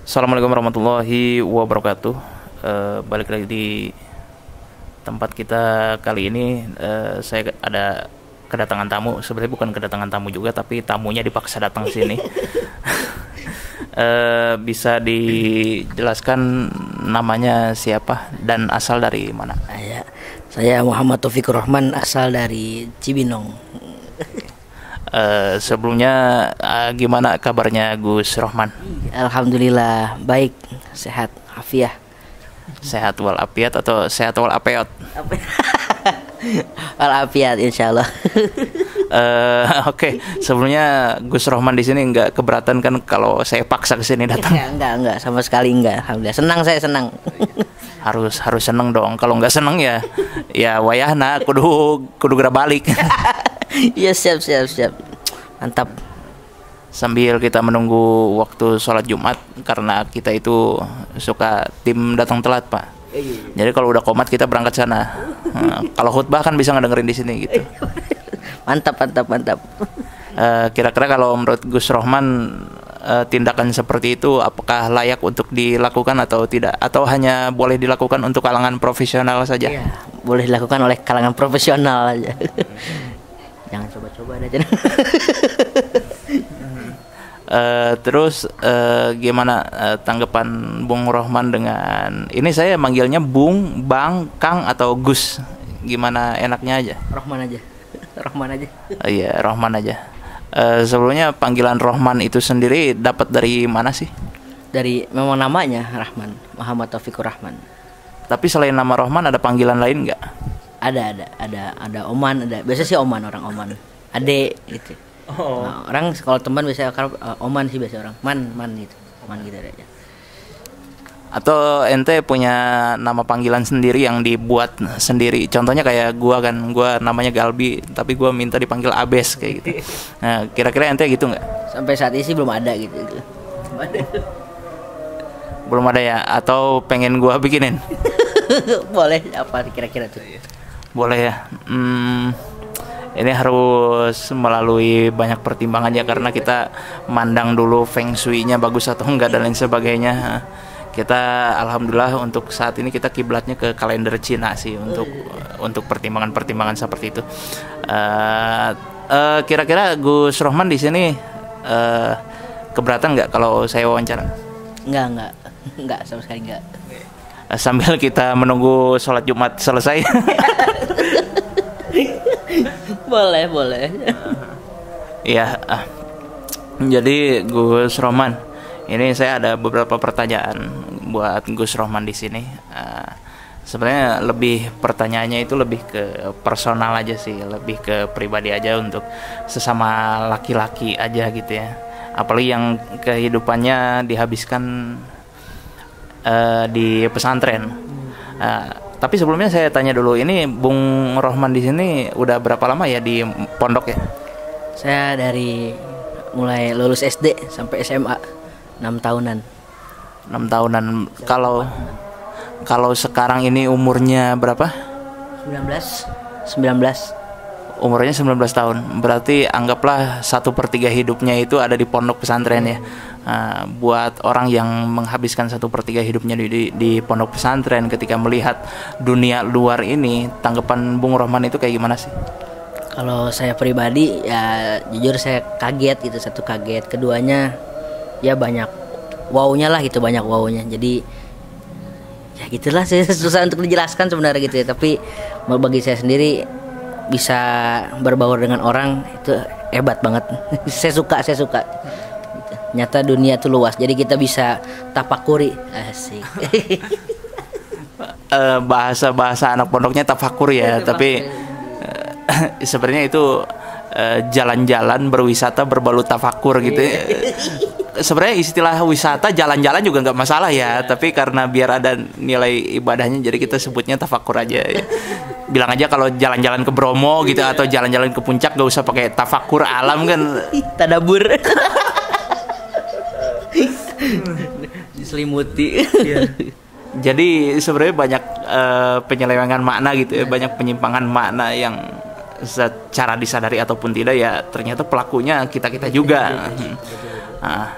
Assalamualaikum warahmatullahi wabarakatuh. Balik lagi di tempat kita kali ini. Saya ada kedatangan tamu. Sebenarnya bukan kedatangan tamu juga, tapi tamunya dipaksa datang sini. Bisa dijelaskan namanya siapa dan asal dari mana? Saya Muhammad Taufikur Rahman, asal dari Cibinong. Sebelumnya gimana kabarnya Gus Rohman? Alhamdulillah baik, sehat, afiah. Sehat walafiat atau sehat walapeot? Walafiat insyaallah. Oke. Sebelumnya Gus Rohman di sini nggak keberatan kan kalau saya paksa ke sini datang? Enggak, sama sekali enggak. Alhamdulillah, saya senang. harus seneng dong. Kalau nggak seneng ya wayahna kudu gerak balik. Iya, siap. Mantap. Sambil kita menunggu waktu sholat Jumat, karena kita itu suka tim datang telat, Pak. Jadi kalau udah qomat kita berangkat sana. Kalau khutbah kan bisa ngedengerin di sini gitu. Mantap. Kira-kira kalau menurut Gus Rohman, tindakan seperti itu apakah layak untuk dilakukan atau tidak, atau hanya boleh dilakukan untuk kalangan profesional saja? Iya, boleh dilakukan oleh kalangan profesional aja. Jangan coba-coba aja. Terus gimana tanggapan Bung Rohman dengan ini? Saya manggilnya Bung, Bang, Kang atau Gus? Gimana enaknya aja? Rohman aja. Iya, Rohman aja. Sebelumnya panggilan Rohman itu sendiri dapat dari mana sih? Dari memang namanya Rahman, Muhammad Taufikur Rahman. Tapi selain nama Rohman ada panggilan lain nggak? Ada Oman, ada biasa sih Oman, orang Oman. Ade gitu. Oh. Nah, orang kalau teman biasanya Oman sih, biasa orang man gitu. Oman gitu aja. Atau ente punya nama panggilan sendiri yang dibuat sendiri? Contohnya kayak gua namanya Galbi, tapi gua minta dipanggil Abes kayak gitu. Nah, kira-kira ente gitu nggak? Sampai saat ini sih belum ada gitu. Belum ada ya? Atau pengen gua bikinin? Boleh, apa kira-kira tuh? Boleh ya. Ini harus melalui banyak pertimbangan ya, karena kita mandang dulu feng shui-nya bagus atau enggak dan lain sebagainya. Kita alhamdulillah untuk saat ini kita kiblatnya ke kalender Cina sih untuk pertimbangan-pertimbangan seperti itu. Kira-kira Gus Rohman di sini keberatan nggak kalau saya wawancara? Enggak, sama sekali enggak. Sambil kita menunggu sholat Jumat selesai. Boleh. Iya. Jadi Gus Rohman, ini saya ada beberapa pertanyaan buat Gus Rohman di sini. Sebenarnya pertanyaannya itu lebih ke personal aja sih, lebih ke pribadi aja, untuk sesama laki-laki aja gitu ya. Apalagi yang kehidupannya dihabiskan di pesantren. Tapi sebelumnya saya tanya dulu, ini Bung Rohman di sini udah berapa lama ya di pondok ya? Saya dari mulai lulus SD sampai SMA 6 tahunan. 6 tahunan. Kalau sekarang ini umurnya berapa? 19. Umurnya 19 tahun. Berarti anggaplah 1/3 hidupnya itu ada di pondok pesantren ya. Buat orang yang menghabiskan 1/3 hidupnya di pondok pesantren, ketika melihat dunia luar ini, tanggapan Bung Rohman itu kayak gimana sih? Kalau saya pribadi ya jujur saya kaget gitu. Satu kaget, keduanya ya banyak wow-nya lah gitu, banyak wow-nya. Jadi ya gitulah, saya susah untuk dijelaskan sebenarnya gitu ya. Tapi bagi saya sendiri, bisa berbaur dengan orang itu hebat banget. saya suka gitu. Nyata dunia itu luas, jadi kita bisa tapakuri. Asik. Bahasa anak pondoknya tafakur ya. Tapi sebenarnya itu jalan-jalan berwisata berbalut tafakur gitu. Sebenarnya istilah wisata jalan-jalan juga nggak masalah ya, tapi karena biar ada nilai ibadahnya, jadi kita sebutnya tafakur aja ya. Bilang aja kalau jalan-jalan ke Bromo gitu, atau jalan-jalan ke puncak, gak usah pakai tafakur alam kan. Tadabur. Diselimuti. Jadi sebenarnya banyak penyelewengan makna gitu ya, banyak penyimpangan makna yang secara disadari ataupun tidak ya ternyata pelakunya kita juga. Nah,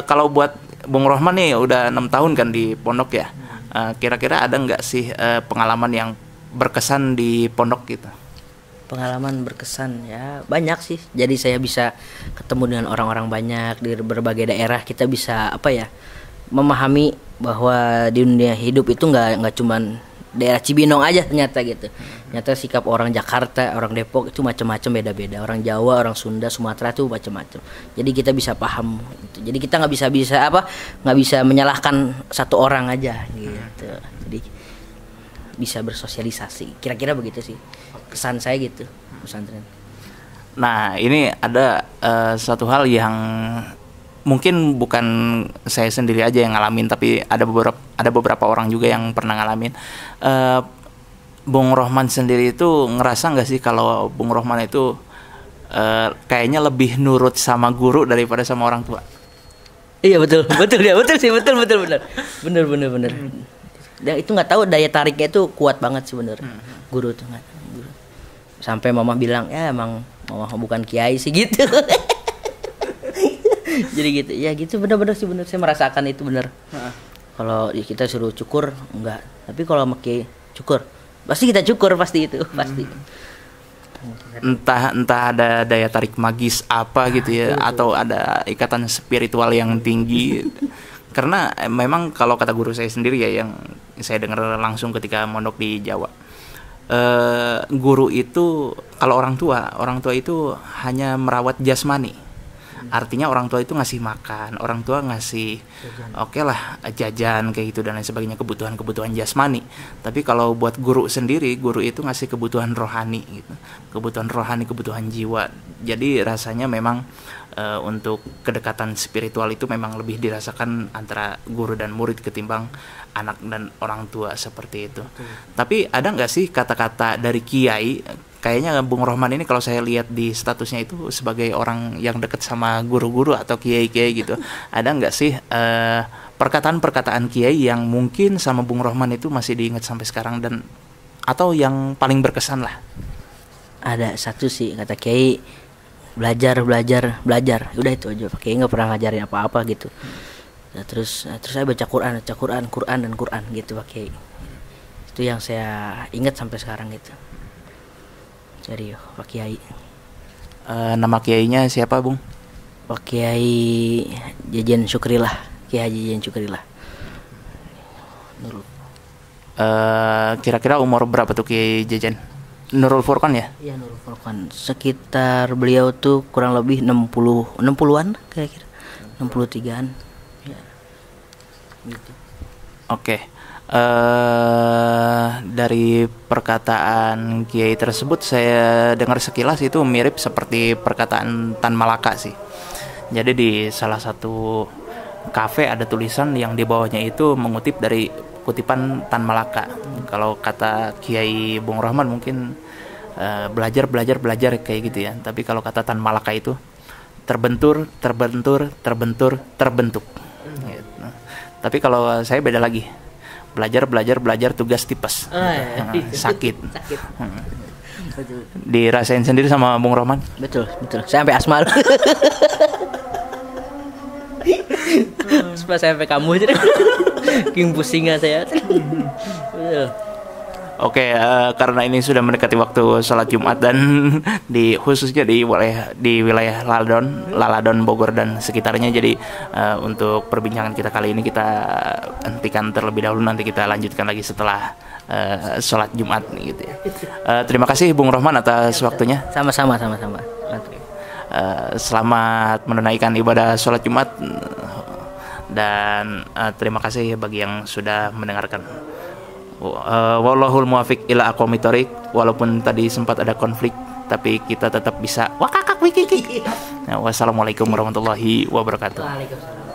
kalau buat Bung Rohman nih udah 6 tahun kan di pondok ya. Kira-kira ada nggak sih pengalaman yang berkesan di pondok gitu? Pengalaman berkesan ya banyak sih. Jadi saya bisa ketemu dengan orang-orang banyak di berbagai daerah. Kita bisa apa ya, memahami bahwa di dunia hidup itu nggak cuman daerah Cibinong aja ternyata gitu. Ternyata sikap orang Jakarta, orang Depok itu macam-macam, beda-beda. Orang Jawa, orang Sunda, Sumatera itu macam-macam. Jadi kita bisa paham gitu. Jadi kita nggak bisa menyalahkan satu orang aja gitu. Jadi bisa bersosialisasi. Kira-kira begitu sih. Kesan saya gitu pesantren. Nah, ini ada satu hal yang mungkin bukan saya sendiri aja yang ngalamin, tapi ada beberapa orang juga yang pernah ngalamin. Bung Rohman sendiri itu ngerasa nggak sih kalau Bung Rohman itu kayaknya lebih nurut sama guru daripada sama orang tua? Iya betul ya, betul sih, betul bener. Dan itu nggak tahu daya tariknya itu kuat banget sih bener. Guru tuh nggak. Sampai mama bilang ya emang mama bukan kiai sih gitu. Jadi gitu ya, gitu bener sih, saya merasakan itu bener. Kalau kita suruh cukur enggak, tapi kalau sama kiai cukur pasti kita cukur, pasti itu pasti. Entah ada daya tarik magis apa gitu ya, atau ada ikatan spiritual yang tinggi. Karena memang kalau kata guru saya sendiri ya, yang saya dengar langsung ketika mondok di Jawa, guru itu kalau orang tua itu hanya merawat jasmani. Artinya orang tua itu ngasih makan, orang tua ngasih oke lah jajan kayak gitu dan lain sebagainya, kebutuhan jasmani. Tapi kalau buat guru sendiri, guru itu ngasih kebutuhan rohani gitu. Kebutuhan rohani, kebutuhan jiwa. Jadi rasanya memang untuk kedekatan spiritual itu memang lebih dirasakan antara guru dan murid ketimbang anak dan orang tua seperti itu. Tapi ada nggak sih kata-kata dari kiai? Kayaknya Bung Rohman ini kalau saya lihat di statusnya itu sebagai orang yang dekat sama guru-guru atau kiai-kiai gitu. Ada nggak sih perkataan-perkataan kiai yang mungkin sama Bung Rohman itu masih diingat sampai sekarang, dan atau yang paling berkesan lah? Ada satu sih kata kiai, belajar. Udah itu aja. Kiai nggak pernah ngajarin apa-apa gitu. Nah, terus saya baca Quran gitu Pak Kiai. Itu yang saya ingat sampai sekarang gitu. Jadi Pak Kiai. Nama kiainya siapa, Bung? Pak Kiai Jejen Syukrillah, Kiai Haji Jejen Syukrillah. Kira-kira umur berapa tuh Kiai Jejen? Nurul Furqan ya? Iya, Nurul Furqan. Sekitar beliau tuh kurang lebih 60-an kira-kira. 63-an. Ya. Gitu. Oke. Dari perkataan kiai tersebut saya dengar sekilas itu mirip seperti perkataan Tan Malaka sih. Jadi di salah satu kafe ada tulisan yang di bawahnya itu mengutip dari kutipan Tan Malaka. Kalau kata Kiai Bung Rohman mungkin belajar kayak gitu ya. Tapi kalau kata Tan Malaka itu terbentur. Gitu. Tapi kalau saya beda lagi. Belajar tugas tipes. Sakit. Dirasain sendiri sama Bung Rohman? Betul. Saya sampai asma. Sampai kamu aja. King pusingnya saya. Oke, karena ini sudah mendekati waktu sholat Jumat dan khususnya di wilayah Laladon, Bogor dan sekitarnya. Jadi untuk perbincangan kita kali ini kita hentikan terlebih dahulu, nanti kita lanjutkan lagi setelah sholat Jumat gitu ya. Terima kasih Bung Rohman atas waktunya. Sama-sama. Selamat menunaikan ibadah sholat Jumat dan terima kasih bagi yang sudah mendengarkan. Wallahul muwafiq ila aqwamit thoriq. Walaupun tadi sempat ada konflik, tapi kita tetap bisa wakakak wikiki. Wassalamualaikum warahmatullahi wabarakatuh. Waalaikumsalam.